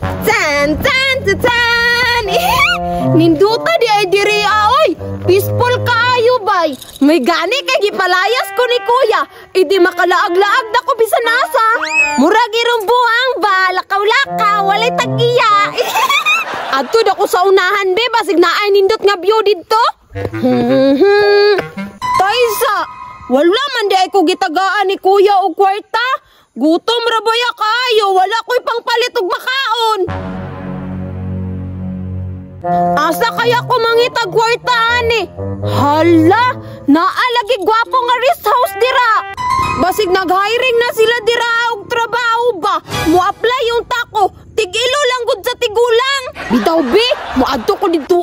Tan, tan, tan, tan. Ninduta di ay diri oy. Peaceful kaayo bay. May gani kay gipalayas ko ni kuya. Idi makalaag-laag na ko bisan nasa. Murag irong buang ba, lakaw-lakaw, walay tag-iya. Adto da ko sa unahan be, basig naay nindot nga view didto. Taysa, wala man di ay ko gitagaan ni kuya og kwarta. Gutom ra baya kayo, wala ko'y pangpalit og makaon. Asa kaya ko mangitag kwarta ani? Hala, naalagi gwapo nga rest house dira. Basig nag-hiring na sila dira og trabaho ba? Mo-apply yung tako, tig-ilo lang gud sa tigulang. Bitaw bi, moadto ko didto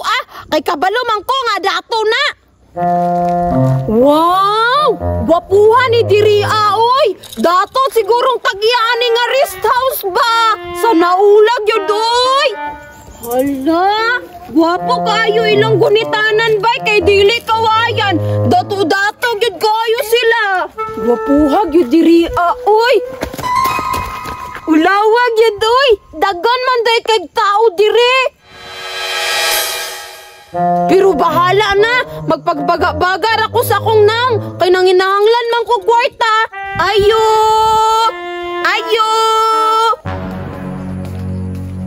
kay kabalo man ko nga dato na. Wow! Wapuhan ni diri oy. Dato sigurong tag-iyani nga rest house ba? Sa naulag yun oy. Hala, gwapo kayo ilang gunitanan bay kay dili kawayan. Dato-dato gyud kayo sila. Gwapuhag gyud diri oy. Ulawag gyud oy. Dagan man day kay tao diri. Pero bahala na, magpagbaga-bagar ako sa akong nang, kay nanginahanglan man ko kwarta. Ayo! Ayo!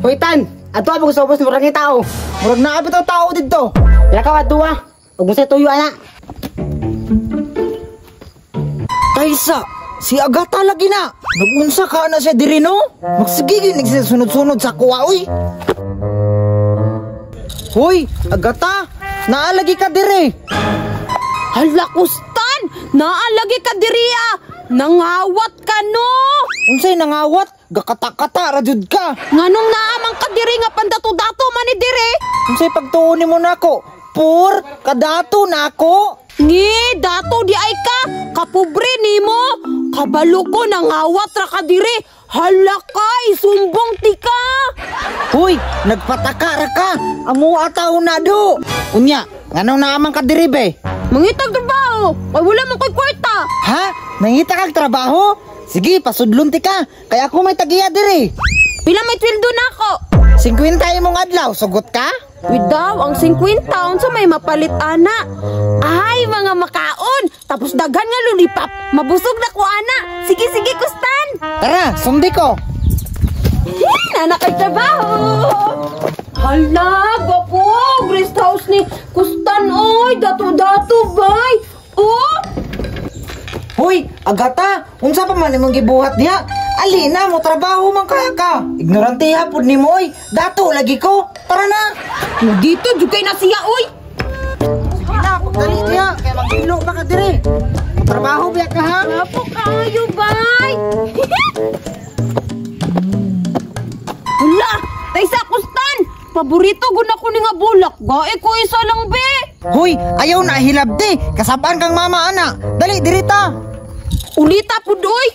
Hoy Tan, ato abog sa ubos ni murag ni tao. Murag naabot ang tao dito. Lakaw ato ug mo sa tuyo ana. Taysa, si Agata lagi na. Nagunsa ka na siya diri no? Magsigigil nagsunod-sunod sa kuwa oy. Hoy, Agata, naalagi ka dire. Hala, Kustan, naalagi ka diri Nangawat ka no. Unsay nangawat? Gakata-kata rajud ka. Nganong naamang ka diri nga pandato-dato man ni dire? Unsay pagtuon nimo nako? Pur, kadato nako. Ngi, dato di ay ka. Kapobre nimo. Kabalo ko nangawat ra ka diri. Hala ka, isumbong ti ka. Hoy, nagpataka ra ka. Amo ataw na do. Unya, nganong naamang ka diri be? Mangitag trabaho. Ay wala man ko'y kwarta. Ha? Nangita kag trabaho? Sige, pasudlon ti ka. Kaya ako may tagiya diri. Pila may twildo na ako? 50 imong adlaw, sugot ka? Daw, ang 50 taon sa may mapalit ana. Ay, mga makaon. Tapos daghan nga lulipap. Mabusog na ko ana. Sige, sige, Kustan. Tara, sundi ko. Nana kay trabaho. Hala, gwapo. Rest house ni Kustan. Oy, dato-dato, bay. Oh! Hoy, Agata, unsa pa man imong gibuhat niya? Alina mo trabaho man kaya ka. Ignorante hapon ni mo oy. Dato lagi ko. Tara na. Dito jud kay na siya oy. Sige na, pagdali niya. Kaya maghilo ba ka dire? Trabaho biya ka ha? Apo kayo, bay. Hala, taysa Kustan. Paborito gud ako ni nga bulak. Gae ko isa lang be. Hoy, ayaw na hilabdi. Kasabaan kang mama ana. Dali dirita. Ulita pud oy.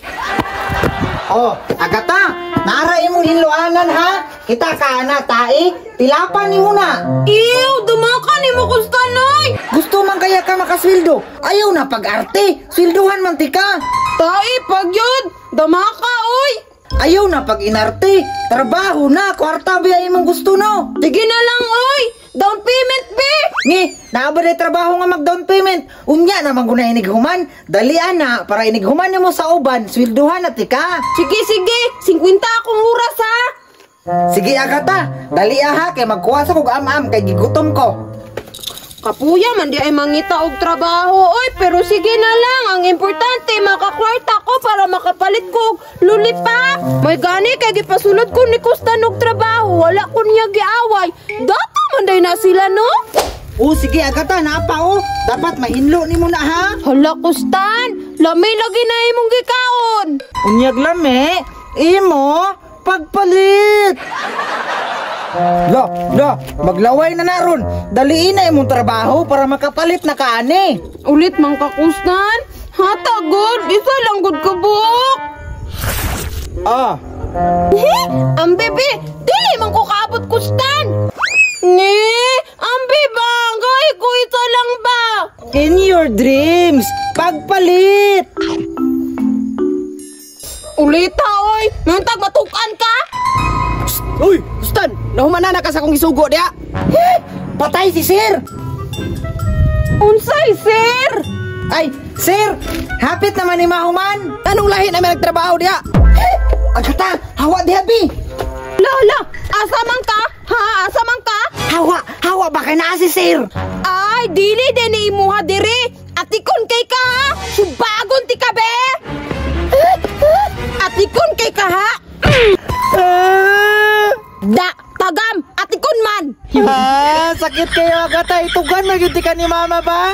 Oh, Agata, nara imong hinloanan ha? Kita ka na tai, tilapan ni mo na. Ew, dumaka ni mo Kustan oy. Gusto man kaya ka makasweldo? Ayaw na pag-arte, sweldohan man tika. Tai pag yun, damaka oy. Ayaw na pag-inarte, trabaho na, kwarta biya imong gusto no. Sige na lang oy, down payment be. Ngi, naaba na trabaho nga mag-down payment. Unya na maguna inighuman. Dalian na, para inighuman mo sa uban, sweldohan na tika. Sige, sige, 50 akong oras ha. Sige Agata, dali ha, kay magkuha sa kog am-am, kay gigutom ko. Kapuya man di ay mangita og trabaho oy, pero sige na lang. Ang importante makakwarta ko para makapalit ko lulipap. May gani kay gipasulod ko ni Kustan og trabaho, wala ko niya giaway. Dato man day na sila no. Oh sige Agata, napa oh. Dapat mahinlo nimo na ha. Hala Kustan, lamay lagi na imong gikaon. Unyag lami, imo pagpalit. Maglaway na naron. Daliin na imong trabaho para makapalit na kaani. Ulit mang ka Kustan. Hata good, isa lang good ka buk. Ang bebe, dili man ko kaabot Kustan. Ni, ang beba, gay ko isa lang ba? In your dreams, pagpalit. Ulita oy, nang tagmatukan ka? Uy! nahuman na ka sa kong isugo diya. Patay si sir. Unsay, sir? Ay, sir, hapit naman ni mahuman. Anong lahi na may nagtrabaho diya? Agata, hawa diha bi. Lala, asa man ka? Ha, asa man ka? Hawa ba kay naa si sir? Ay, dili din ni imuha diri. Atikon kay ka, ha? Subagon ti ka, be? Atikon kay ka, ha? Da, tagam, atikon man. Sakit kayo agata, itugan magyud ka ni mama ba?